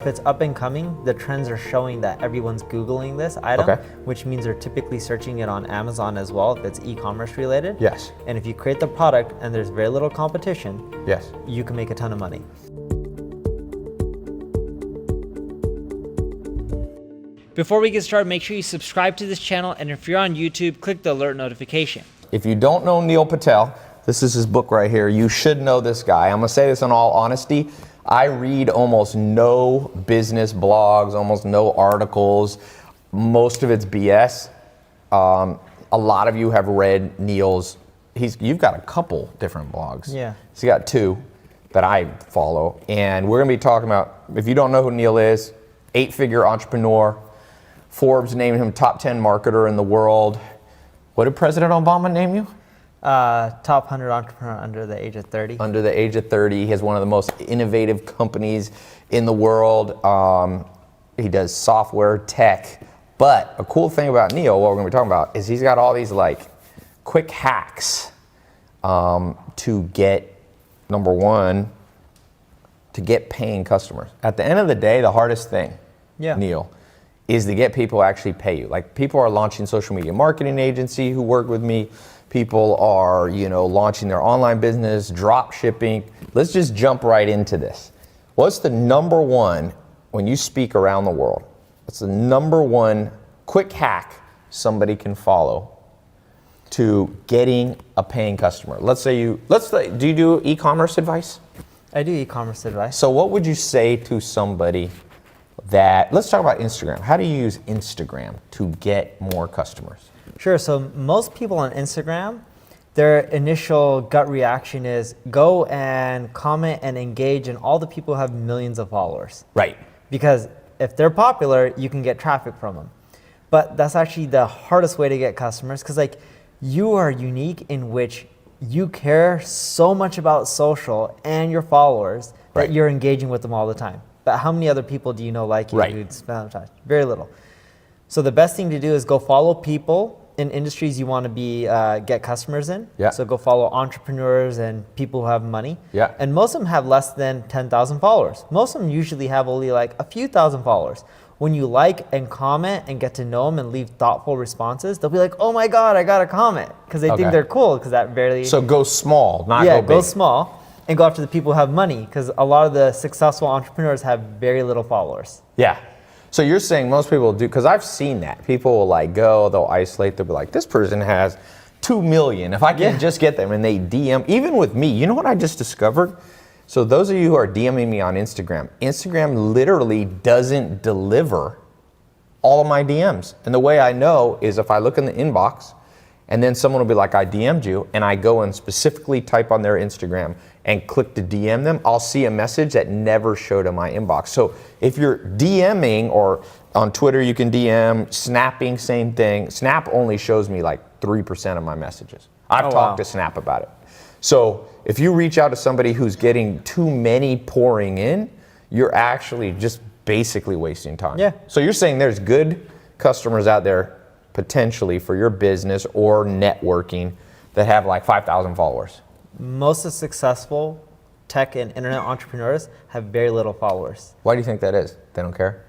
If it's up and coming, the trends are showing that everyone's Googling this item, which means they're typically searching it on Amazon as well if it's e-commerce related. Yes. And if you create the product and there's very little competition, yes, you can make a ton of money. Before we get started, make sure you subscribe to this channel, and if you're on YouTube, click the alert notification. If you don't know Neil Patel, this is his book right here. You should know this guy. I'm gonna say this in all honesty. I read almost no business blogs, almost no articles. Most of it's BS. A lot of you have read Neil's. You've got a couple different blogs. Yeah. He's got two that I follow, and we're gonna be talking about. If you don't know who Neil is, 8-figure entrepreneur. Forbes named him top 10 marketer in the world. What did President Obama name you? Top 100 entrepreneur under the age of 30. Under the age of 30. He has one of the most innovative companies in the world. He does software, tech. But a cool thing about Neil, what we're going to be talking about, is he's got all these like quick hacks to get, number one, to get paying customers. At the end of the day, the hardest thing, Neil, is to get people to actually pay you. Like, people are launching social media marketing agency who work with me. People are, launching their online business, drop shipping. Let's just jump right into this. What's the number one, when you speak around the world, what's the number one quick hack somebody can follow to getting a paying customer? Do you do e-commerce advice? I do e-commerce advice. So what would you say to somebody let's talk about Instagram. How do you use Instagram to get more customers? Sure, so most people on Instagram, their initial gut reaction is go and comment and engage, and all the people have millions of followers. Right. Because if they're popular, you can get traffic from them. But that's actually the hardest way to get customers, because you are unique in which you care so much about social and your followers that you're engaging with them all the time. But how many other people do you know like you who'd spend time? Very little. So the best thing to do is go follow people in industries you want to be get customers in. Yeah. So go follow entrepreneurs and people who have money. Yeah. And most of them have less than 10,000 followers. Most of them usually have only like a few thousand followers. When you like and comment and get to know them and leave thoughtful responses, they'll be like, "Oh my God, I got a comment," because they think they're cool. Because that barely. So go small, not go big. Go small. And go after the people who have money, because a lot of the successful entrepreneurs have very little followers. Yeah. So you're saying most people do, because I've seen that. People will they'll isolate, they'll be like, this person has 2 million. If I can just get them, and they DM, even with me, you know what I just discovered? So those of you who are DMing me on Instagram literally doesn't deliver all of my DMs. And the way I know is if I look in the inbox, and then someone will be like, I DM'd you, and I go and specifically type on their Instagram and click to DM them, I'll see a message that never showed in my inbox. So if you're DMing, or on Twitter you can DM, snapping, same thing. Snap only shows me like 3% of my messages. I've talked to Snap about it. So if you reach out to somebody who's getting too many pouring in, you're actually just basically wasting time. Yeah. So you're saying there's good customers out there potentially for your business or networking that have like 5,000 followers. Most of the successful tech and internet entrepreneurs have very little followers. Why do you think that is? They don't care?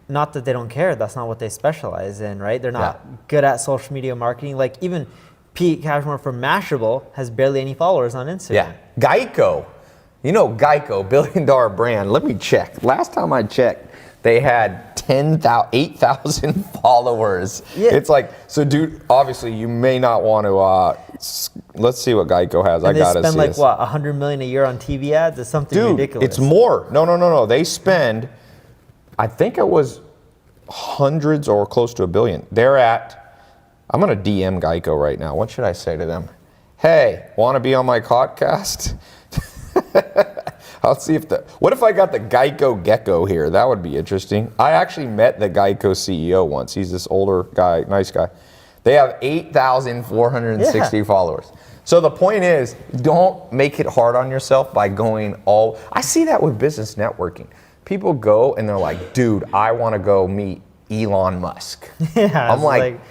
Not that they don't care, that's not what they specialize in, right? They're not good at social media marketing. Like even Pete Cashmore from Mashable has barely any followers on Instagram. Yeah. Geico. Geico, billion-dollar brand. Let me check. Last time I checked, they had 8,000 followers. Yeah. It's like, so dude, obviously you may not want to, let's see what Geico has. And I gotta see. They spend like $100 million a year on TV ads? It's something ridiculous. It's more. No. They spend, I think it was hundreds or close to $1 billion. I'm gonna DM Geico right now. What should I say to them? Hey, wanna be on my podcast? I'll see what if I got the Geico gecko here? That would be interesting. I actually met the Geico CEO once. He's this older guy, nice guy. They have 8,460 followers. So the point is, don't make it hard on yourself by going I see that with business networking. People go and they're like, dude, I want to go meet Elon Musk. I'm like,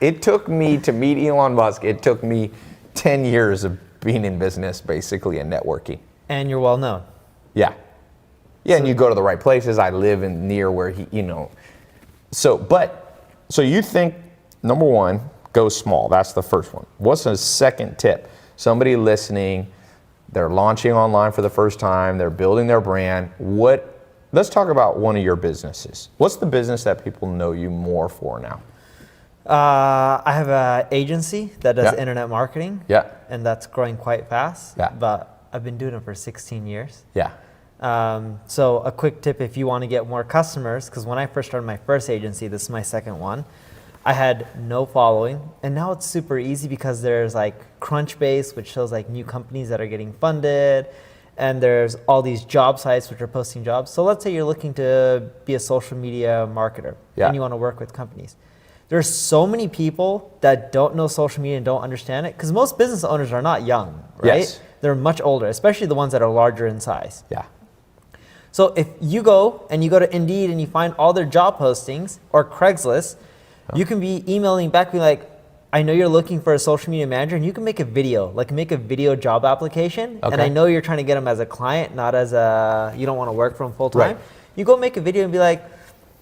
it took me to meet Elon Musk. It took me 10 years of being in business, basically, and networking. And you're well known. Yeah. Yeah, and you go to the right places. I live in near where he, So you think, number one, go small. That's the first one. What's the second tip? Somebody listening, they're launching online for the first time. They're building their brand. Let's talk about one of your businesses. What's the business that people know you more for now? I have an agency that does Yeah. internet marketing. Yeah. And that's growing quite fast. Yeah. But I've been doing it for 16 years. Yeah. So a quick tip if you want to get more customers, because when I first started my first agency, this is my second one, I had no following, and now it's super easy because there's like Crunchbase, which shows like new companies that are getting funded, and there's all these job sites which are posting jobs. So let's say you're looking to be a social media marketer Yeah. and you want to work with companies. There's so many people that don't know social media and don't understand it, because most business owners are not young, right? Yes. They're much older, especially the ones that are larger in size. Yeah. So if you go to Indeed and you find all their job postings, or Craigslist, you can be emailing back, be like, I know you're looking for a social media manager, and you can make a video, make a video job application. Okay. And I know you're trying to get them as a client, not as you don't want to work for them full time. Right. You go make a video and be like,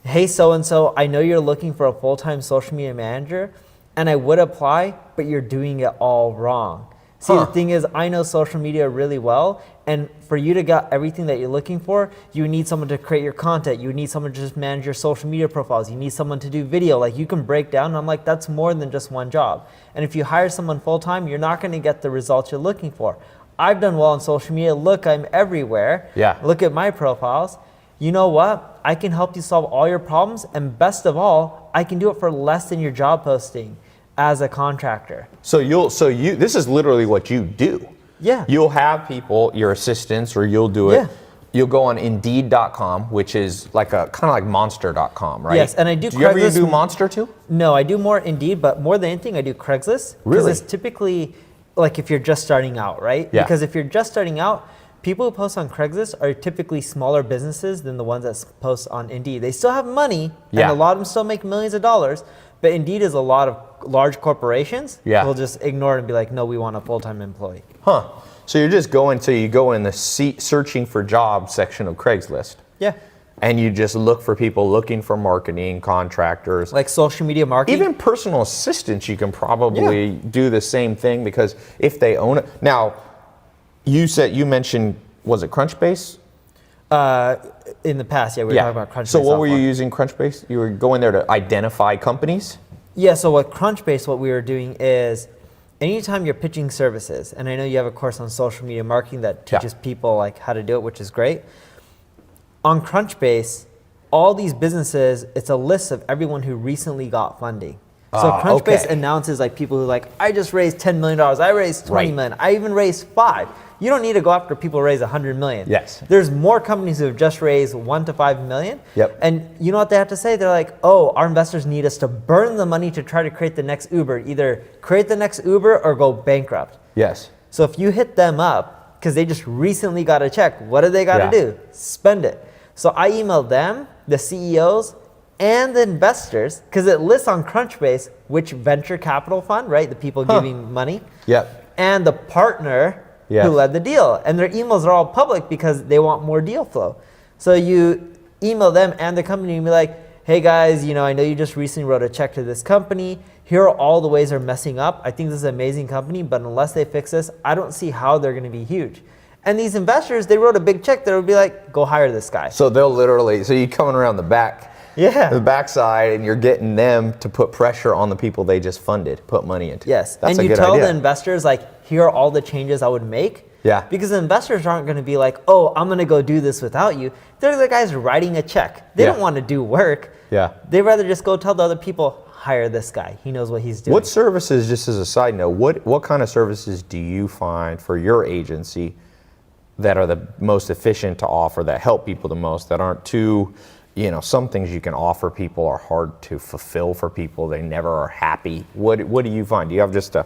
hey, so-and-so, I know you're looking for a full-time social media manager, and I would apply, but you're doing it all wrong. See, the thing is, I know social media really well, and for you to get everything that you're looking for, you need someone to create your content. You need someone to just manage your social media profiles. You need someone to do video. Like, you can break down, and I'm like, that's more than just one job. And if you hire someone full-time, you're not going to get the results you're looking for. I've done well on social media. Look, I'm everywhere. Yeah. Look at my profiles. You know what? I can help you solve all your problems, and best of all, I can do it for less than your job posting as a contractor. So this is literally what you do. Yeah. You'll have people, your assistants, or you'll do it. Yeah. You'll go on Indeed.com, which is like a kind of like Monster.com, right? Yes, and I do you ever Craigslist- do Monster too? No, I do more Indeed, but more than anything, I do Craigslist. Really? Because it's typically like if you're just starting out, right? Yeah. Because if you're just starting out, people who post on Craigslist are typically smaller businesses than the ones that post on Indeed. They still have money, Yeah. and a lot of them still make millions of dollars, but Indeed is a lot of large corporations. Yeah. Will just ignore it and be like, no, we want a full-time employee. Huh. So you go in the searching for jobs section of Craigslist. Yeah. And you just look for people looking for marketing, contractors. Like social media marketing. Even personal assistants, you can probably do the same thing, because if they own it. Now, you mentioned, was it Crunchbase? In the past, yeah, we were talking about Crunchbase. So what were you offline. using Crunchbase? You were going there to identify companies? Yeah, so what Crunchbase, what we were doing is, anytime you're pitching services, and I know you have a course on social media marketing that teaches people like how to do it, which is great. On Crunchbase, all these businesses, it's a list of everyone who recently got funding. So Crunchbase announces like people who like, I just raised $10 million, I raised $20 million, I even raised 5. You don't need to go after people who raise 100 million. Yes. There's more companies who have just raised 1 to 5 million. Yep. And you know what they have to say? They're like, oh, our investors need us to burn the money to try to create the next Uber. Either create the next Uber or go bankrupt. Yes. So if you hit them up, because they just recently got a check, what do they got to do? Spend it. So I emailed them, the CEOs, and the investors, because it lists on Crunchbase which venture capital fund, right? The people giving money. Yep. And the partner Yes. who led the deal. And their emails are all public because they want more deal flow. So you email them and the company and be like, hey guys, I know you just recently wrote a check to this company. Here are all the ways they're messing up. I think this is an amazing company, but unless they fix this, I don't see how they're going to be huge. And these investors, they wrote a big check that would be like, go hire this guy. So they'll literally, so you're coming around the back, the backside, and you're getting them to put pressure on the people they just funded, put money into. Yes, That's and a you good tell idea. the investors like, here are all the changes I would make. Yeah. Because the investors aren't going to be like, oh, I'm going to go do this without you. They're the guys writing a check. They don't want to do work. Yeah. They'd rather just go tell the other people, hire this guy. He knows what he's doing. What services, just as a side note, what kind of services do you find for your agency that are the most efficient to offer, that help people the most, that aren't too, some things you can offer people are hard to fulfill for people. They never are happy. What do you find? Do you have just a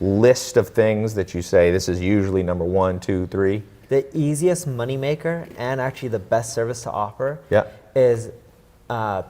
list of things that you say, this is usually number 1, 2, 3? The easiest moneymaker and actually the best service to offer is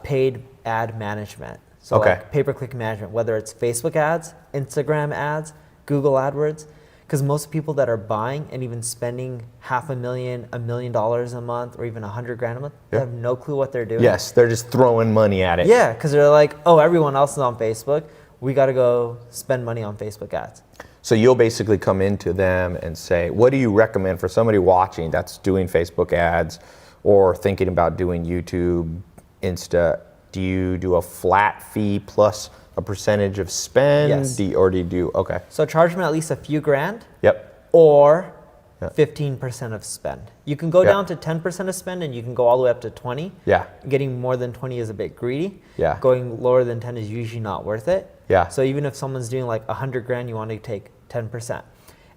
paid ad management. So like pay-per-click management, whether it's Facebook ads, Instagram ads, Google AdWords. Because most people that are buying and even spending $500,000, $1 million a month, or even $100,000 a month, they have no clue what they're doing. Yes, they're just throwing money at it. Yeah, because they're like, oh, everyone else is on Facebook. We got to go spend money on Facebook ads. So you'll basically come into them and say, what do you recommend for somebody watching that's doing Facebook ads or thinking about doing YouTube, Insta? Do you do a flat fee plus a percentage of spend? Yes. Or do you do, okay. So charge them at least a few grand. Yep. Or 15% of spend. You can go down to 10% of spend, and you can go all the way up to 20. Yeah. Getting more than 20 is a bit greedy. Yeah. Going lower than 10 is usually not worth it. Yeah. So even if someone's doing like 100 grand, you want to take 10%.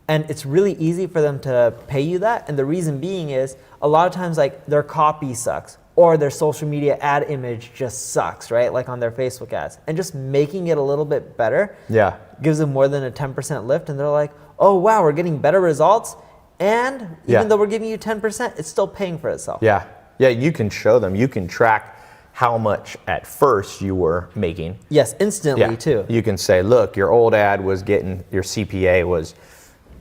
And it's really easy for them to pay you that. And the reason being is a lot of times like their copy sucks, or their social media ad image just sucks, right? Like on their Facebook ads. And just making it a little bit better gives them more than a 10% lift. And they're like, oh, wow, we're getting better results. And even though we're giving you 10%, it's still paying for itself. Yeah. Yeah, you can show them. You can track how much at first you were making. Yes, instantly too. You can say, look, your old ad was getting, your CPA was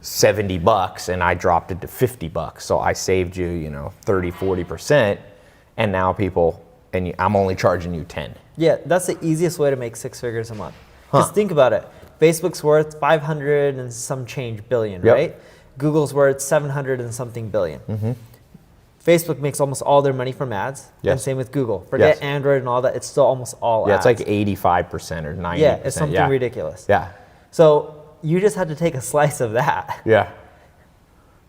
$70 and I dropped it to $50. So I saved you, 30, 40%. And now people, and I'm only charging you 10. Yeah, that's the easiest way to make 6 figures a month. Because think about it. Facebook's worth 500 and some change billion, right? Google's worth 700 and something billion. Mm-hmm. Facebook makes almost all their money from ads. Yes. And same with Google. Forget Android and all that. It's still almost all ads. It's like 85% or 90%. Yeah, it's something ridiculous. Yeah. So you just had to take a slice of that. Yeah.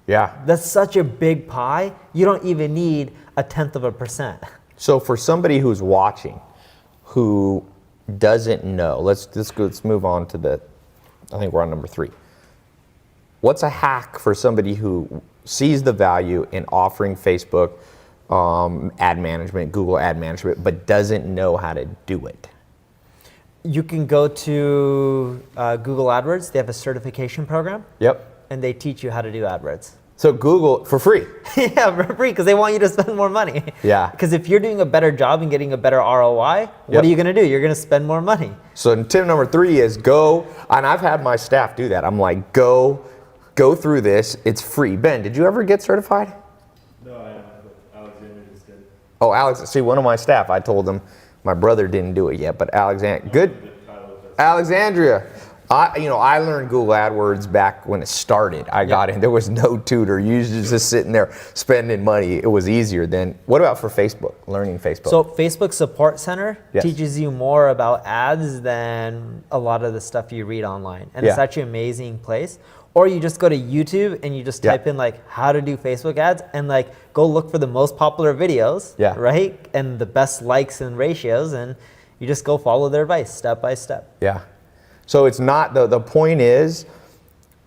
Yeah. That's such a big pie. You don't even need 0.1%. So for somebody who's watching, who doesn't know, let's move on to I think we're on number 3. What's a hack for somebody who sees the value in offering Facebook ad management, Google ad management, but doesn't know how to do it? You can go to Google AdWords. They have a certification program. Yep. And they teach you how to do AdWords. So Google, for free? Yeah, for free, because they want you to spend more money. Yeah. Because if you're doing a better job and getting a better ROI, what are you going to do? You're going to spend more money. So tip number 3 is go, and I've had my staff do that. I'm like, go through this. It's free. Ben, did you ever get certified? No, I haven't, but Alexander just did. Oh, Alex, see, one of my staff, I told them, my brother didn't do it yet, but Alexandria. I learned Google AdWords back when it started. I got in. There was no tutor. You was just sitting there spending money. It was easier then. What about for Facebook, learning Facebook? So Facebook Support Center teaches you more about ads than a lot of the stuff you read online. And it's actually an amazing place. Or you just go to YouTube and you just type in like how to do Facebook ads and like go look for the most popular videos, right? And the best likes and ratios, and you just go follow their advice step by step. Yeah. So it's not, the point is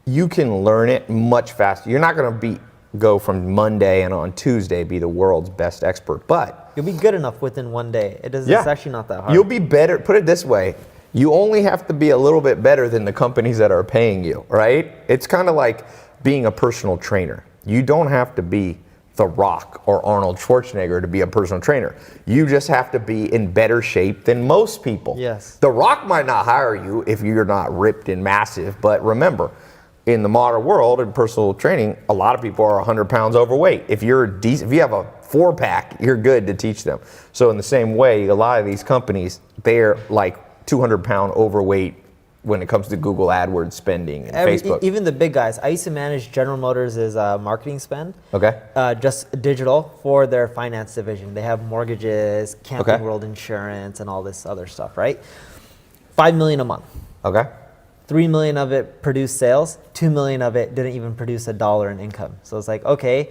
you can learn it much faster. You're not going to go from Monday and on Tuesday be the world's best expert, but you'll be good enough within one day. It's actually not that hard. You'll be better, put it this way, you only have to be a little bit better than the companies that are paying you, right? It's kind of like being a personal trainer. You don't have to be The Rock or Arnold Schwarzenegger to be a personal trainer. You just have to be in better shape than most people. Yes. The Rock might not hire you if you're not ripped and massive, but remember, in the modern world in personal training, a lot of people are 100 pounds overweight. If you have a 4-pack, you're good to teach them. So in the same way, a lot of these companies, they're like 200-pound overweight when it comes to Google AdWords spending and Facebook. Even the big guys. I used to manage General Motors' marketing spend. Okay. Just digital for their finance division. They have mortgages, Camping World Insurance, and all this other stuff, right? $5 million a month. Okay. $3 million of it produced sales. $2 million of it didn't even produce $1 in income. So it's like, okay,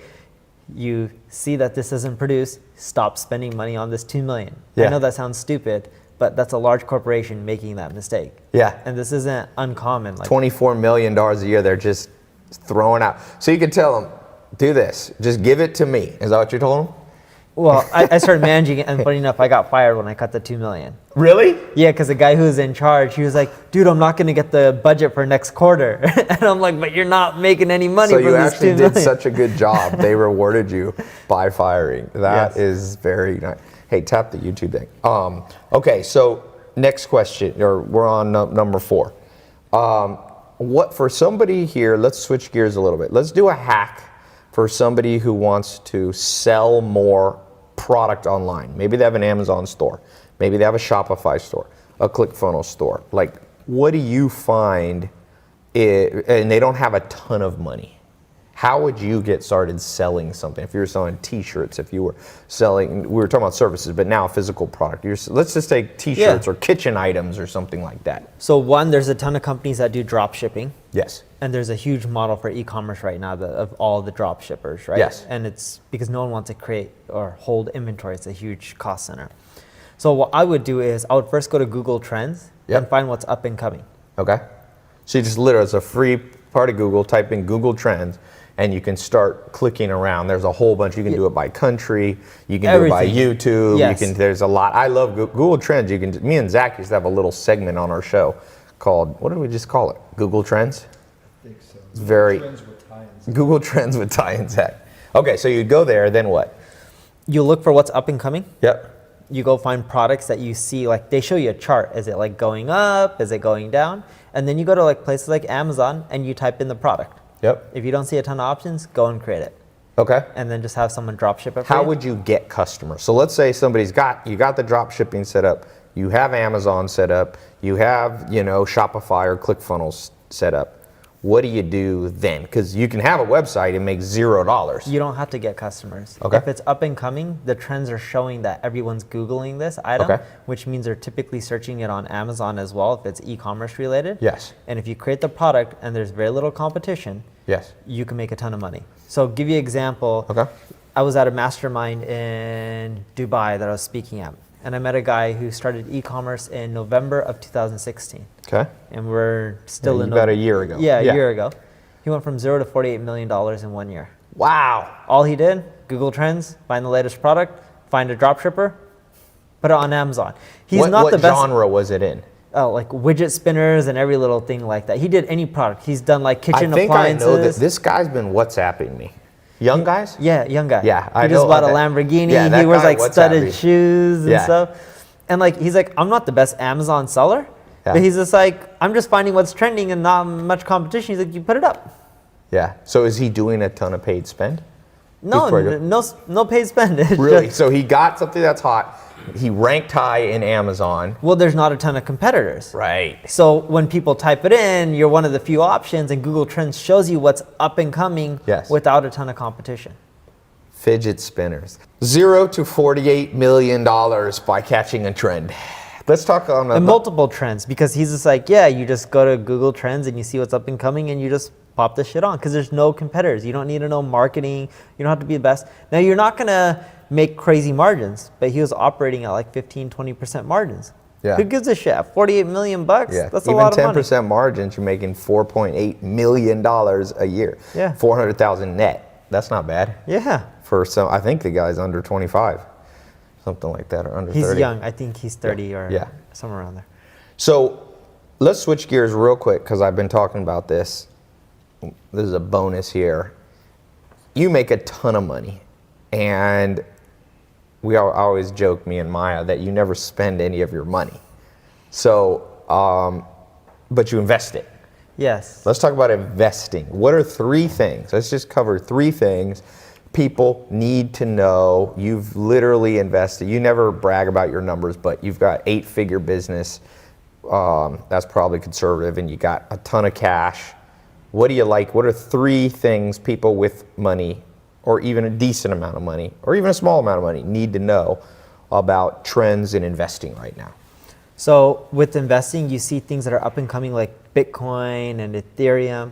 you see that this doesn't produce, stop spending money on this $2 million. Yeah. I know that sounds stupid, but that's a large corporation making that mistake. Yeah. And this isn't uncommon. Like $24 million a year they're just throwing out. So you could tell them, do this. Just give it to me. Is that what you told them? Well, I started managing it, and funny enough, I got fired when I cut the $2 million. Really? Yeah, because the guy who was in charge, he was like, dude, I'm not going to get the budget for next quarter. And I'm like, but you're not making any money from this $2 million. So you actually did such a good job. They rewarded you by firing. That is very nice. Hey, tap the YouTube thing. Okay, so next question, or we're on number 4. what for somebody here, let's switch gears a little bit. Let's do a hack for somebody who wants to sell more product online. Maybe they have an Amazon store. Maybe they have a Shopify store, a ClickFunnels store. Like, what do you find, and they don't have a ton of money? How would you get started selling something? If you were selling t-shirts, if you were selling, we were talking about services, but now physical product. Let's just take t-shirts or kitchen items or something like that. So one, there's a ton of companies that do drop shipping. Yes. And there's a huge model for e-commerce right now of all the drop shippers, right? Yes. And it's because no one wants to create or hold inventory. It's a huge cost center. So what I would do is I would first go to Google Trends and find what's up and coming. Okay. So you just literally, it's a free part of Google, type in Google Trends, and you can start clicking around. There's a whole bunch. You can do it by country. You can do it by YouTube. Yes. You can. There's a lot. I love Google Trends. You can. Me and Zach used to have a little segment on our show called, what did we just call it? Google Trends? I think so. It's very Trends with tie-ins. Google Trends with Ty and Zach. Okay, so you go there. Then what? You look for what's up and coming. Yep. You go find products that you see, like they show you a chart. Is it like going up? Is it going down? And then you go to like places like Amazon and you type in the product. Yep. If you don't see a ton of options, go and create it. Okay. And then just have someone drop ship it for How you. would you get customers? So let's say you got the drop shipping set up, you have Amazon set up, you have, Shopify or ClickFunnels set up. What do you do then? Because you can have a website and make $0. You don't have to get customers. Okay. If it's up and coming, the trends are showing that everyone's Googling this item, Okay. which means they're typically searching it on Amazon as well if it's e-commerce related. Yes. And if you create the product and there's very little competition, Yes. you can make a ton of money. So give you an example. Okay. I was at a mastermind in Dubai that I was speaking at. And I met a guy who started e-commerce in November of 2016. Okay. And we're still in about a year ago. Yeah, a year ago. He went from $0 to $48 million in 1 year. Wow. All he did, Google Trends, find the latest product, find a drop shipper, put it on Amazon. He's not the What best. genre was it in? Oh, like widget spinners and every little thing like that. He did any product. He's done like kitchen I think appliances. I know that this guy's been WhatsApping me. Young guys? Yeah, young guy. Yeah, he I just know bought a that. Lamborghini. Yeah, that he wears guy like WhatsApp studded me. shoes and Yeah. stuff. And like he's like, I'm not the best Amazon seller, Yeah. but he's just like, I'm just finding what's trending and not much competition. He's like, you put it up. Yeah. So is he doing a ton of paid spend? No, He's pretty good. no paid spend. It's Really? just- So he got something that's hot. He ranked high in Amazon. well, there's not a ton of competitors. Right. So when people type it in, you're one of the few options, and Google Trends shows you what's up and coming Yes. without a ton of competition. Fidget spinners. $0 to $48 million by catching a trend. Let's talk on And multiple trends, because he's just like, yeah, you just go to Google Trends and you see what's up and coming and you just pop this shit on, because there's no competitors. You don't need to know marketing. You don't have to be the best. Now, you're not going to make crazy margins, but he was operating at like 15, 20% margins. Yeah. Who gives a shit? 48 million bucks? Yeah. That's a Even lot of 10% money. margins, you're making $4.8 million a year. Yeah. 400,000 net. That's not bad. Yeah. For some, I think the guy's under 25, something like that, or under He's 30. young. I think he's 30 or Yeah. somewhere around there. So let's switch gears real quick, because I've been talking about this. This is a bonus here. You make a ton of money, and I always joke, me and Maya, that you never spend any of your money. So, but you invest it. Yes. Let's talk about investing. What are 3 things? Let's just cover 3 things people need to know. You've literally invested. You never brag about your numbers, but you've got 8-figure business. That's probably conservative, and you got a ton of cash. What do you like? What are 3 things people with money, or even a decent amount of money, or even a small amount of money, need to know about trends in investing right now? So with investing, you see things that are up and coming like Bitcoin and Ethereum.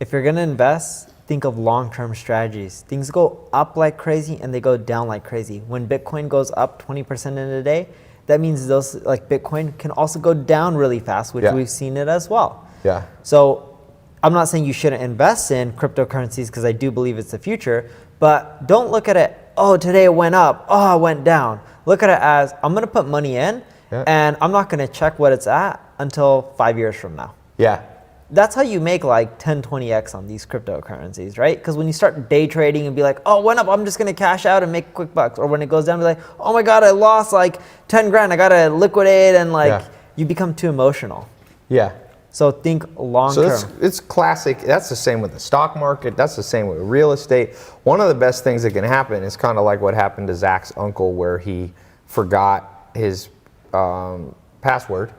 If you're going to invest, think of long-term strategies. Things go up like crazy and they go down like crazy. When Bitcoin goes up 20% in a day, that means those like Bitcoin can also go down really fast, which we've seen it as well. Yeah. So I'm not saying you shouldn't invest in cryptocurrencies, because I do believe it's the future, but don't look at it, oh, today it went up, oh, it went down. Look at it as, I'm going to put money in, and I'm not going to check what it's at until 5 years from now. Yeah. That's how you make like 10, 20x on these cryptocurrencies, right? Because when you start day trading and be like, oh, it went up, I'm just going to cash out and make quick bucks. Or when it goes down, be like, oh my God, I lost like 10 grand. I got to liquidate, and like you become too emotional. Yeah. So think long So term. it's classic. That's the same with the stock market. That's the same with real estate. One of the best things that can happen is kind of like what happened to Zach's uncle, where he forgot his password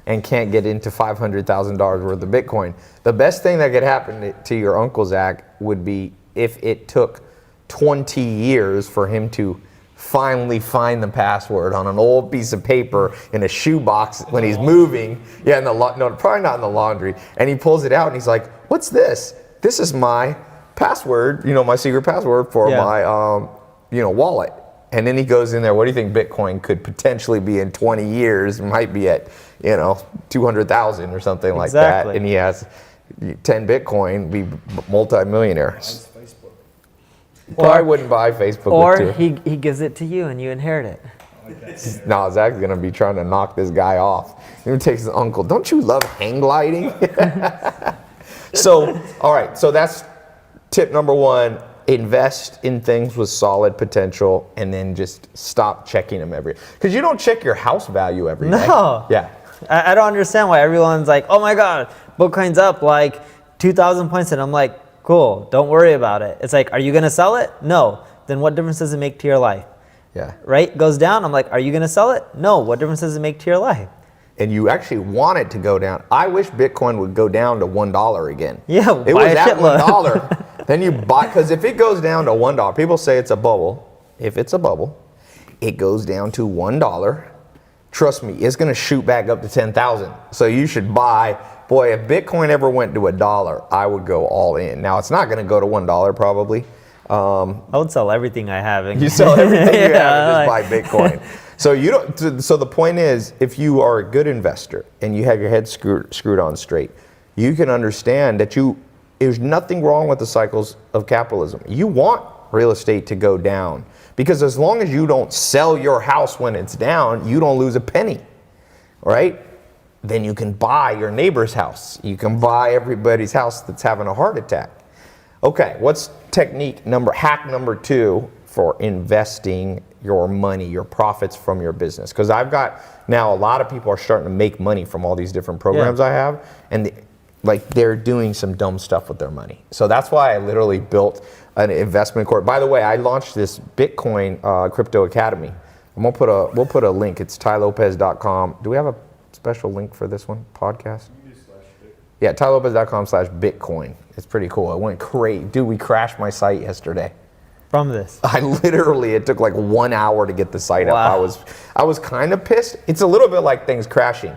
and can't get into $500,000 worth of Bitcoin. The best thing that could happen to your uncle Zach would be if it took 20 years for him to finally find the password on an old piece of paper in a shoebox when he's moving. Yeah, no, probably not in the laundry. And he pulls it out and he's like, "What's this? This is my password, my secret password for my, wallet." And then he goes in there. What do you think Bitcoin could potentially be in 20 years? It might be at, 200,000 or something like that. And he has 10 Bitcoin, be multi-millionaire. Probably wouldn't buy Facebook. Or he gives it to you and you inherit it. No, Zach's going to be trying to knock this guy off. He takes his uncle. Don't you love hang gliding? So, all right. So that's tip number one. Invest in things with solid potential and then just stop checking them because you don't check your house value every day. No. Yeah. I don't understand why everyone's like, "Oh my God, Bitcoin's up like 2,000 points." And I'm like, cool, don't worry about it. It's like, are you going to sell it? No. Then what difference does it make to your life? Yeah. Right? Goes down. I'm like, are you going to sell it? No. What difference does it make to your life? And you actually want it to go down. I wish Bitcoin would go down to $1 again. Yeah, it buy was a at shitload. $1. Then you buy, because if it goes down to $1, people say it's a bubble. If it's a bubble, it goes down to $1. Trust me, it's going to shoot back up to 10,000. So you should buy. Boy, if Bitcoin ever went to $1, I would go all in. Now it's not going to go to $1 probably. I would sell everything I have. You sell everything you have and just buy Bitcoin. So you don't. So the point is, if you are a good investor and you have your head screwed on straight, you can understand that there's nothing wrong with the cycles of capitalism. You want real estate to go down because as long as you don't sell your house when it's down, you don't lose a penny, right? Then you can buy your neighbor's house. You can buy everybody's house that's having a heart attack. Okay, what's hack number 2 for investing your money, your profits from your business? Because I've got now a lot of people are starting to make money from all these different programs I have, and they're doing some dumb stuff with their money. So that's why I literally built an investment course. By the way, I launched this Bitcoin Crypto Academy. We'll put a link. It's tylopez.com. Do we have a special link for this one podcast? Yeah, tylopez.com/Bitcoin. It's pretty cool. It went great. Dude, we crashed my site yesterday. From this? It took like 1 hour to get the site Wow. up. I was kind of pissed. It's a little bit like things crashing.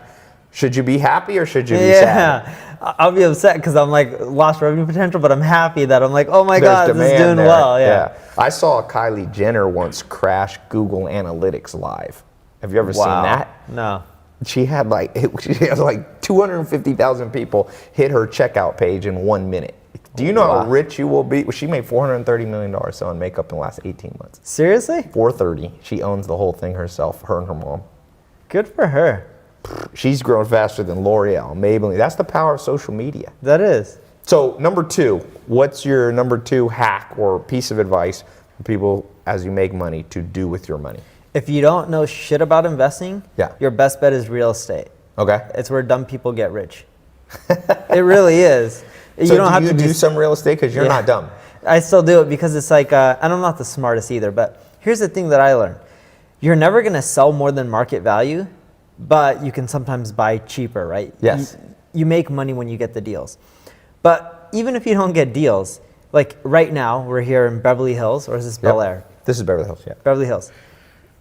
Should you be happy or should you be sad? Yeah, I'll be upset because I'm like lost revenue potential, but I'm happy that I'm like, oh my There's God, this is demand doing there. well. Yeah. I saw Kylie Jenner once crash Google Analytics live. Have you ever seen that? No. She had like 250,000 people hit her checkout page in 1 minute. Do you know how rich you will be? She made $430 million selling makeup in the last 18 months. Seriously? 430. She owns the whole thing herself, her and her mom. Good for her. She's grown faster than L'Oreal, Maybelline. That's the power of social media. That is. So number 2, what's your number 2 hack or piece of advice for people as you make money to do with your money? If you don't know shit about investing, your best bet is real estate. Okay. It's where dumb people get rich. It really is. So you don't have to do some real estate because you're not dumb. I still do it because it's like, and I'm not the smartest either, but here's the thing that I learned. You're never going to sell more than market value, but you can sometimes buy cheaper, right? Yes. You make money when you get the deals. But even if you don't get deals, like right now, we're here in Beverly Hills, or is this Bel Air? This is Beverly Hills, yeah. Beverly Hills.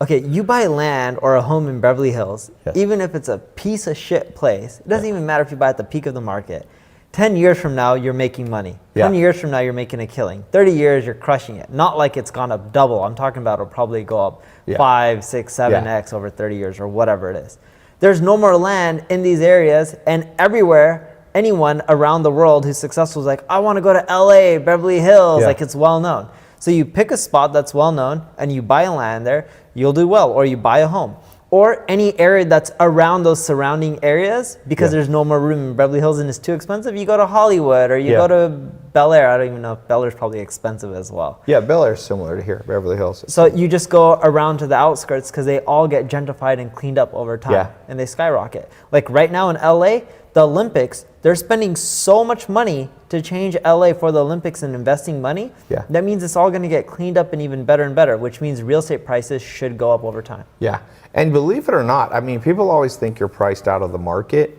Okay, you buy land or a home in Beverly Hills, even if it's a piece of shit place, it doesn't even matter if you buy at the peak of the market. 10 years from now, you're making money. 10 years from now, you're making a killing. 30 years, you're crushing it. Not like it's gone up double. I'm talking about it'll probably go up 5, 6, 7x over 30 years or whatever it is. There's no more land in these areas, and everywhere, anyone around the world who's successful is like, I want to go to LA, Beverly Hills, like it's well known. So you pick a spot that's well known and you buy land there, you'll do well, or you buy a home. Or any area that's around those surrounding areas, because there's no more room in Beverly Hills and it's too expensive, you go to Hollywood or you go to Bel Air. I don't even know if Bel Air's probably expensive as well. Yeah, Bel Air's similar to here, Beverly Hills. So you just go around to the outskirts because they all get gentrified and cleaned up over time and they skyrocket. Like right now in LA, the Olympics, they're spending so much money to change LA for the Olympics and investing money. Yeah. That means it's all going to get cleaned up and even better, which means real estate prices should go up over time. Yeah. And believe it or not, I mean, people always think you're priced out of the market.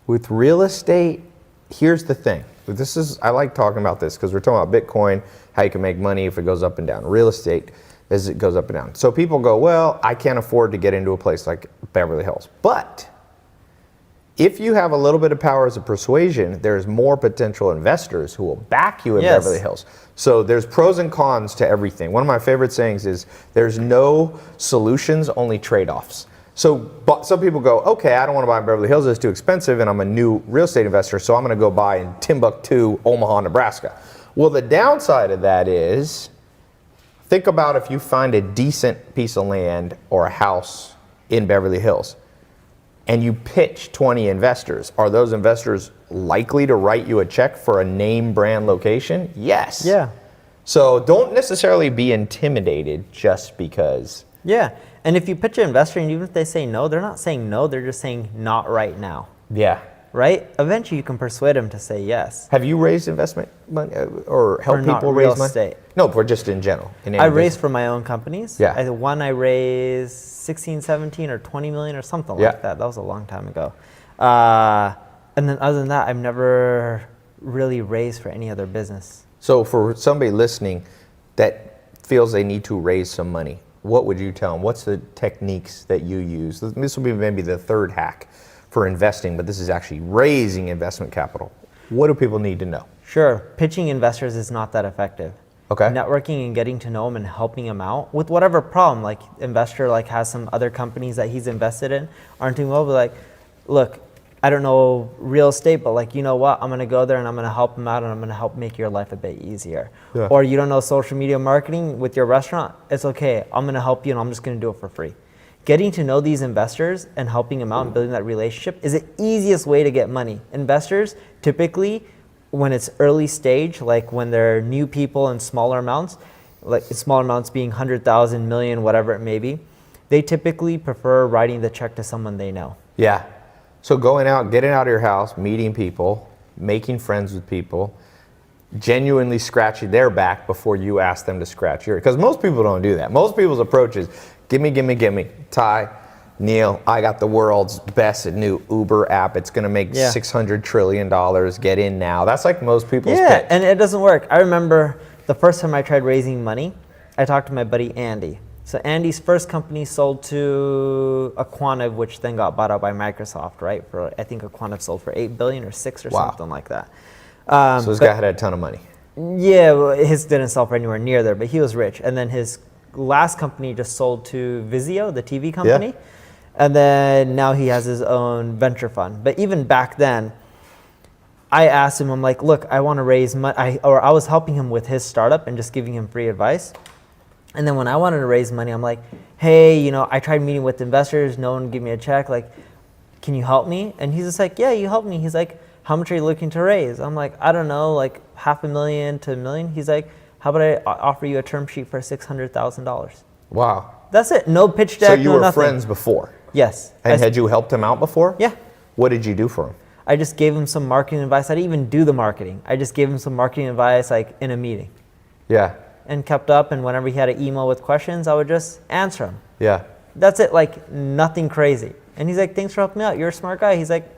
With real estate, here's the thing. I like talking about this because we're talking about Bitcoin, how you can make money if it goes up and down. Real estate, as it goes up and down. So people go, well, I can't afford to get into a place like Beverly Hills. But if you have a little bit of power as a persuasion, there's more potential investors who will back you in Beverly Hills. So there's pros and cons to everything. One of my favorite sayings is there's no solutions, only trade-offs. So some people go, okay, I don't want to buy in Beverly Hills, it's too expensive, and I'm a new real estate investor, so I'm going to go buy in Timbuktu, Omaha, Nebraska. Well, the downside of that is, think about if you find a decent piece of land or a house in Beverly Hills, and you pitch 20 investors. Are those investors likely to write you a check for a name brand location? Yes. Yeah. So don't necessarily be intimidated just because. Yeah. And if you pitch an investor and even if they say no, they're not saying no, they're just saying not right now. Yeah. Right? Eventually you can persuade them to say yes. Have you raised investment money or helped people raise money? Estate. No, but just in general. I raised for my own companies. Yeah. I raised 16, 17 or 20 million or something like that. That was a long time ago. And then other than that, I've never really raised for any other business. So for somebody listening that feels they need to raise some money, what would you tell them? What's the techniques that you use? This will be maybe the third hack for investing, but this is actually raising investment capital. What do people need to know? Sure. Pitching investors is not that effective. Okay. Networking and getting to know them and helping them out with whatever problem, like investor has some other companies that he's invested in aren't doing well, but look, I don't know real estate, but you know what? I'm going to go there and I'm going to help them out and I'm going to help make your life a bit easier. Yeah. Or you don't know social media marketing with your restaurant, it's okay. I'm going to help you and I'm just going to do it for free. Getting to know these investors and helping them out and building that relationship is the easiest way to get money. Investors typically, when it's early stage, like when they're new people in smaller amounts, like smaller amounts being 100,000, million, whatever it may be, they typically prefer writing the check to someone they know. Yeah. So going out, getting out of your house, meeting people, making friends with people, genuinely scratching their back before you ask them to scratch yours. Because most people don't do that. Most people's approach is, give me. Ty, Neil, I got the world's best new Uber app. It's going to make $600 trillion. Get in now. That's like most people's pitch. And it doesn't work. I remember the first time I tried raising money, I talked to my buddy Andy. So Andy's first company sold to Aquanav, which then got bought out by Microsoft, right? For I think Aquanav sold for $8 billion or 6 or something like that. So this guy had a ton of money. Yeah, well, his didn't sell for anywhere near there, but he was rich. And then his last company just sold to Vizio, the TV company. Yeah. And then now he has his own venture fund. But even back then, I asked him, I'm like, look, I want to raise money. I was helping him with his startup and just giving him free advice. And then when I wanted to raise money, I'm like, hey, I tried meeting with investors. No one gave me a check. Can you help me? And he's just like, yeah, you help me. He's like, how much are you looking to raise? I'm like, I don't know, $500,000 to $1 million. He's like, how about I offer you a term sheet for $600,000? Wow. That's it. No pitch deck, so you no were nothing. Friends before? Yes. And had you helped him out before? Yeah. What did you do for him? I just gave him some marketing advice. I didn't even do the marketing. I just gave him some marketing advice in a meeting. Yeah. And kept up, and whenever he had an email with questions, I would just answer him. Yeah. That's it, nothing crazy. And he's like, thanks for helping me out. You're a smart guy. He's like,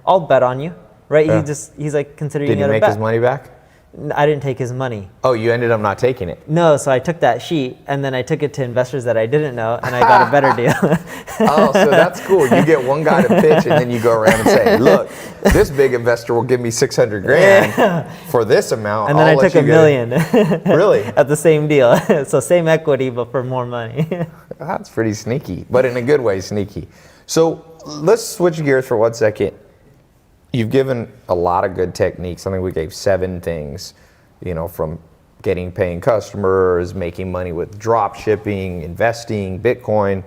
I'll bet on you. Right? Yeah. He's like considering Did he make his money back? I didn't take his money. Oh, you ended up not taking it? No, so I took that sheet and then I took it to investors that I didn't know and I got a better deal. Oh, so that's cool. You get one guy to pitch and then you go around and say, look, this big investor will give me $600,000 for this amount. And then I took $1 million. Really? At the same deal. So same equity, but for more money. That's pretty sneaky, but in a good way sneaky. So let's switch gears for 1 second. You've given a lot of good techniques. I think we gave 7 things, from paying customers, making money with drop shipping, investing, Bitcoin.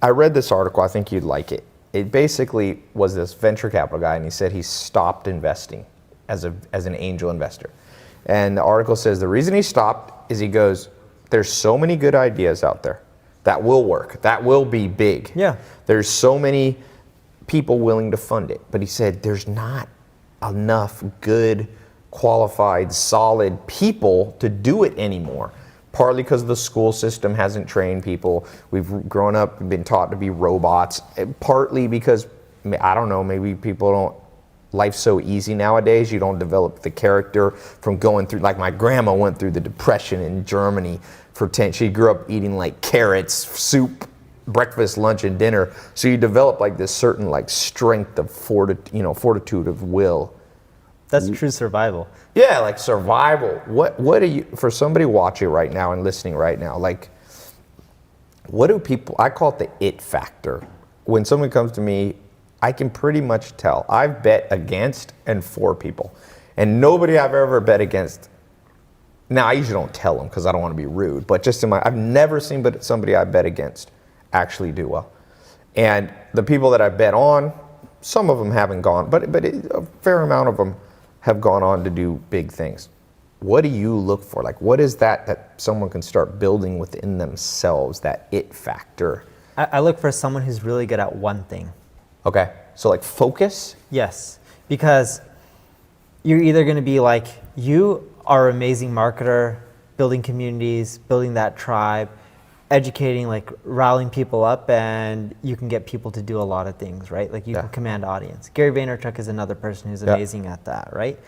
I read this article, I think you'd like it. It basically was this venture capital guy, and he said he stopped investing as an angel investor. And the article says the reason he stopped is he goes, there's so many good ideas out there that will work, that will be big. Yeah. There's so many people willing to fund it. But he said there's not enough good, qualified, solid people to do it anymore. Partly because the school system hasn't trained people. We've grown up and been taught to be robots. Partly because, I don't know, maybe people don't, life's so easy nowadays, you don't develop the character from going through, like my grandma went through the Depression in Germany for 10, she grew up eating like carrots, soup, breakfast, lunch, and dinner. So you develop like this certain like strength of fortitude of will. That's true survival. Yeah, like survival. What do you, for somebody watching right now and listening right now, like, what do people, I call it the it factor. When someone comes to me, I can pretty much tell. I've bet against and for people. And nobody I've ever bet against, now I usually don't tell them because I don't want to be rude, but just I've never seen but somebody I bet against actually do well. And the people that I bet on, some of them haven't gone, but a fair amount of them have gone on to do big things. What do you look for? Like, what is that someone can start building within themselves, that it factor? I look for someone who's really good at one thing. Okay, so like focus? Yes, because you're either going to be like, you are an amazing marketer, building communities, building that tribe, educating, like rallying people up, and you can get people to do a lot of things, right? Like you can command audience. Gary Vaynerchuk is another person who's amazing at that, right?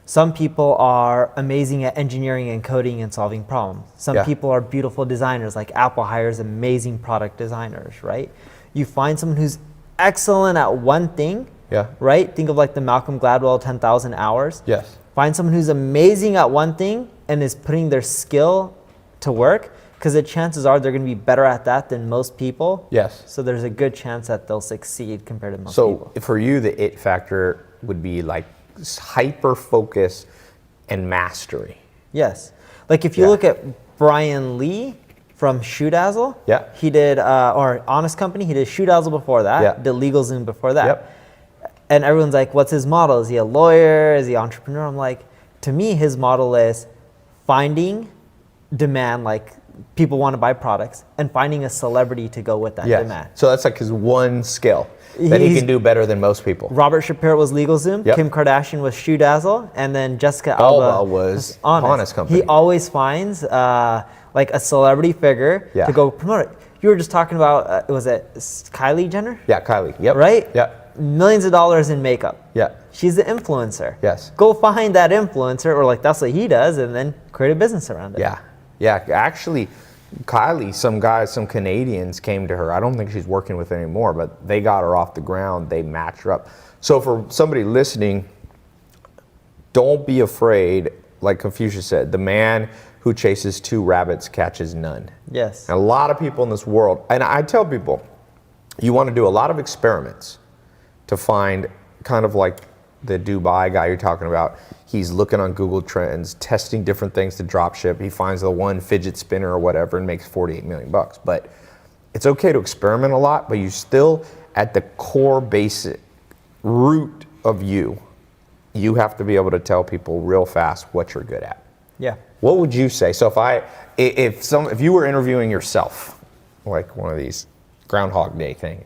Some people are amazing at engineering and coding and solving problems. Some people are beautiful designers, like Apple hires amazing product designers, right? You find someone who's excellent at one thing, right? Think of like the Malcolm Gladwell 10,000 hours. Yes. Find someone who's amazing at one thing and is putting their skill to work, because the chances are they're going to be better at that than most people. Yes. So there's a good chance that they'll succeed compared to most people. So for you, the it factor would be like hyper focus and mastery. Yes. Like if you look at Brian Lee from ShoeDazzle, he did, or Honest Company, he did ShoeDazzle before that, did LegalZoom before that. And everyone's like, what's his model? Is he a lawyer? Is he an entrepreneur? I'm like, to me, his model is finding demand, like people want to buy products, and finding a celebrity to go with that demand. So that's like his one skill that he can do better than most people. Robert Shapiro was LegalZoom, Kim Kardashian was ShoeDazzle, and then Jessica Alba was Honest Company. He always finds like a celebrity figure to go promote it. You were just talking about, was it Kylie Jenner? Yeah, Kylie. Yep. Right? Yep. Millions of dollars in makeup. Yeah. She's the influencer. Yes. Go find that influencer, or like that's what he does, and then create a business around it. Yeah. Yeah. Actually, Kylie, some Canadians came to her. I don't think she's working with it anymore, but they got her off the ground. They matched her up. So for somebody listening, don't be afraid. Like Confucius said, the man who chases two rabbits catches none. Yes. And a lot of people in this world, and I tell people, you want to do a lot of experiments to find, kind of like the Dubai guy you're talking about. He's looking on Google Trends, testing different things to drop ship. He finds the one fidget spinner or whatever and makes 48 million bucks. But it's okay to experiment a lot, but you still, at the core basic root of you have to be able to tell people real fast what you're good at. Yeah. What would you say? So if you were interviewing yourself, like one of these Groundhog Day thing,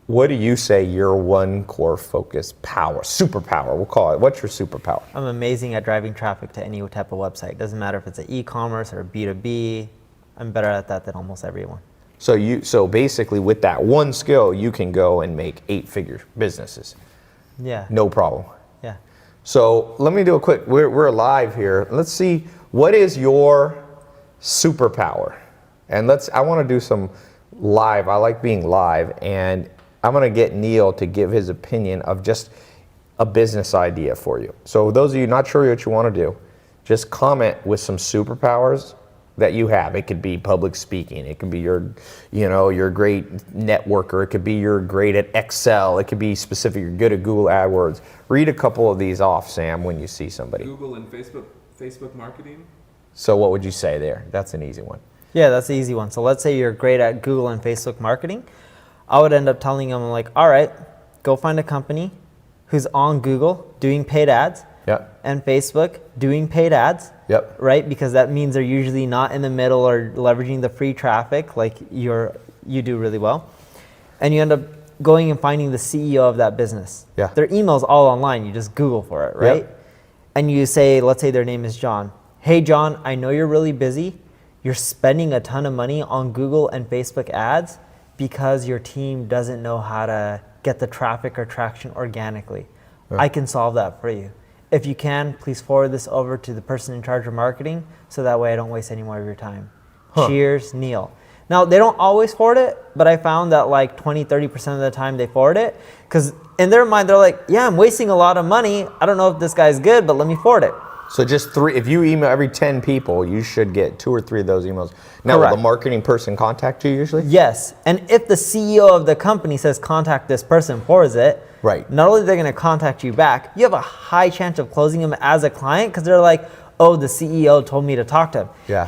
what do you say your one core focus power, superpower, we'll call it? What's your superpower? I'm amazing at driving traffic to any type of website. Doesn't matter if it's an e-commerce or B2B. I'm better at that than almost everyone. So basically with that one skill, you can go and make 8-figure businesses. Yeah. No problem. Yeah. So let me do a quick, we're live here. Let's see, what is your superpower? And I want to do some live. I like being live, and I'm going to get Neil to give his opinion of just a business idea for you. So those of you not sure what you want to do, just comment with some superpowers that you have. It could be public speaking. It could be you're a great networker. It could be you're great at Excel. It could be specific. You're good at Google AdWords. Read a couple of these off, Sam, when you see somebody. Google and Facebook marketing. So what would you say there? That's an easy one. Yeah, that's the easy one. So let's say you're great at Google and Facebook marketing. I would end up telling them, like, all right, go find a company who's on Google doing paid ads and Facebook doing paid ads, right? Because that means they're usually not in the middle or leveraging the free traffic like you do really well. And you end up going and finding the CEO of that business. Yeah. Their email's all online. You just Google for it, right? Yep. And you say, let's say their name is John. Hey, John, I know you're really busy. You're spending a ton of money on Google and Facebook ads because your team doesn't know how to get the traffic or traction organically. Right. I can solve that for you. If you can, please forward this over to the person in charge of marketing so that way I don't waste any more of your time. Cheers, Neil. Now, they don't always forward it, but I found that like 20-30% of the time they forward it because in their mind, they're like, yeah, I'm wasting a lot of money. I don't know if this guy's good, but let me forward it. So just 3, if you email every 10 people, you should get 2 or 3 of those emails. Now, Correct. will the marketing person contact you usually? Yes, and if the CEO of the company says contact this person, forwards it, Right. not only they're going to contact you back, you have a high chance of closing them as a client because they're like, oh, the CEO told me to talk to him. Yeah.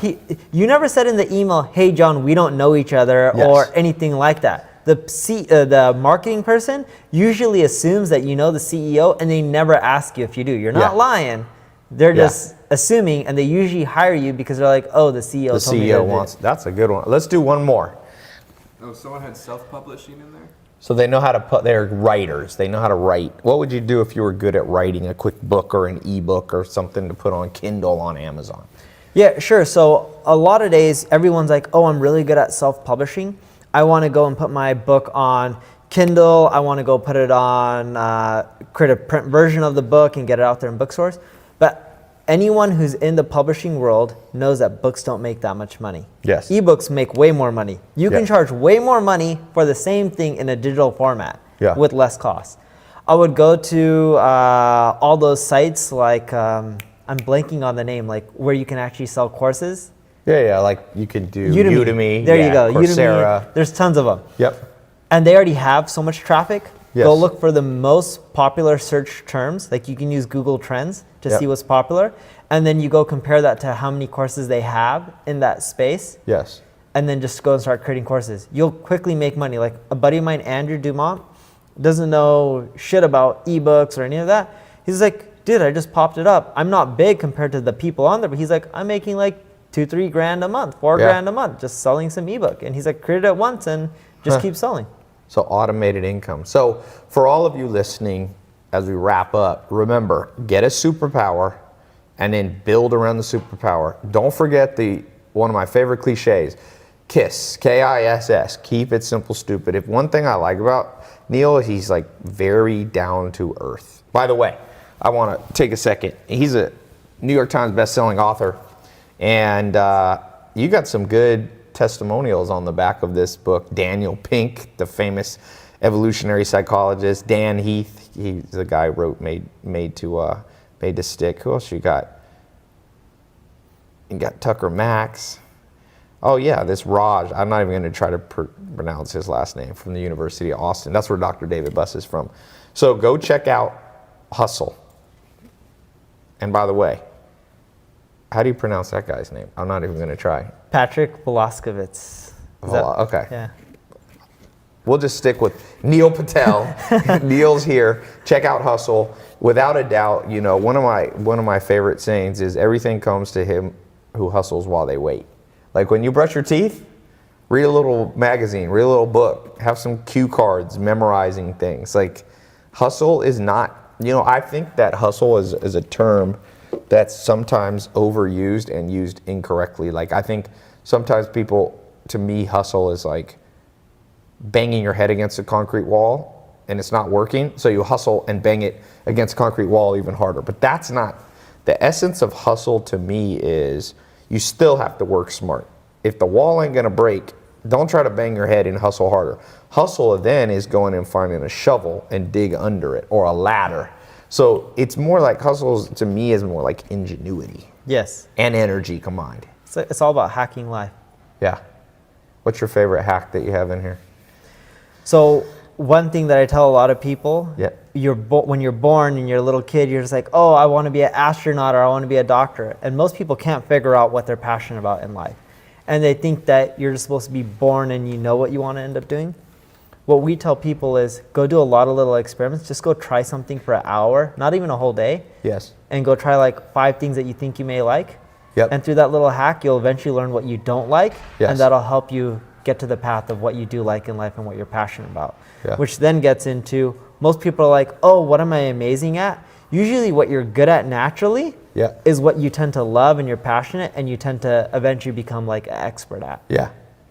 You never said in the email, hey, John, we don't know each other Yes. or anything like that. The marketing person usually assumes that you know the CEO and they never ask you if you do. You're not Yeah. lying. They're Yeah. just assuming, and they usually hire you because they're like, oh, the CEO The told me CEO to wants, that's a good one. Let's do one more. Oh, someone had self-publishing in there? So they know how to put, they're writers. They know how to write. What would you do if you were good at writing a quick book or an ebook or something to put on Kindle on Amazon? Yeah, sure. So a lot of days, everyone's like, oh, I'm really good at self-publishing. I want to go and put my book on Kindle. I want to go put it on, create a print version of the book and get it out there in bookstores. But anyone who's in the publishing world knows that books don't make that much money. Yes. Ebooks make way more money. You Yeah. can charge way more money for the same thing in a digital format Yeah. with less cost. I would go to all those sites like, I'm blanking on the name, like where you can actually sell courses. Yeah, like you could do Udemy. There yeah, you go. Coursera. Udemy. There's tons of them. Yep. And they already have so much traffic. Yes. Go look for the most popular search terms. Like you can use Google Trends to Yep. see what's popular. And then you go compare that to how many courses they have in that space. Yes. And then just go and start creating courses. You'll quickly make money. Like a buddy of mine, Andrew Dumont, doesn't know shit about ebooks or any of that. He's like, dude, I just popped it up. I'm not big compared to the people on there, but he's like, I'm making like 2-3 grand a month, 4 Yeah. grand a month, just selling some ebook. And he's like, create it once and just keep selling. So automated income. So for all of you listening, as we wrap up, remember, get a superpower and then build around the superpower. Don't forget one of my favorite cliches, KISS, K-I-S-S, keep it simple, stupid. If one thing I like about Neil, he's like very down to earth. By the way, I want to take a second. He's a New York Times bestselling author, and you got some good testimonials on the back of this book. Daniel Pink, the famous evolutionary psychologist. Dan Heath, he's the guy who wrote Made to Stick. Who else you got? You got Tucker Max. Oh yeah, this Raj. I'm not even going to try to pronounce his last name, from the University of Austin. That's where Dr. David Buss is from. So go check out Hustle. And by the way, how do you pronounce that guy's name? I'm not even going to try. Patrick Velaskovitz. Okay. Yeah. We'll just stick with Neil Patel. Neil's here. Check out Hustle. Without a doubt, you know, one of my favorite sayings is everything comes to him who hustles while they wait. Like when you brush your teeth, read a little magazine, read a little book, have some cue cards, memorizing things. Like hustle is not, you know, I think that hustle is a term that's sometimes overused and used incorrectly. Like I think sometimes people, to me, hustle is like banging your head against a concrete wall and it's not working, so you hustle and bang it against a concrete wall even harder. But that's not, the essence of hustle to me is you still have to work smart. If the wall ain't gonna break, don't try to bang your head and hustle harder. Hustle then is going and finding a shovel and dig under it, or a ladder. So it's more like hustles to me is more like ingenuity Yes. and energy combined. So it's all about hacking life. Yeah. What's your favorite hack that you have in here? So one thing that I tell a lot of people, Yeah. when you're born and you're a little kid, you're just like, oh, I want to be an astronaut or I want to be a doctor. And most people can't figure out what they're passionate about in life. And they think that you're just supposed to be born and you know what you want to end up doing. What we tell people is go do a lot of little experiments. Just go try something for an hour, not even a whole day. Yes. And go try like 5 things that you think you may like. Yep. And through that little hack, you'll eventually learn what you don't like. Yes. And that'll help you get to the path of what you do like in life and what you're passionate about. Yeah. Which then gets into, most people are like, oh, what am I amazing at? Usually what you're good at naturally Yeah. is what you tend to love and you're passionate and you tend to eventually become like an expert at. Yeah.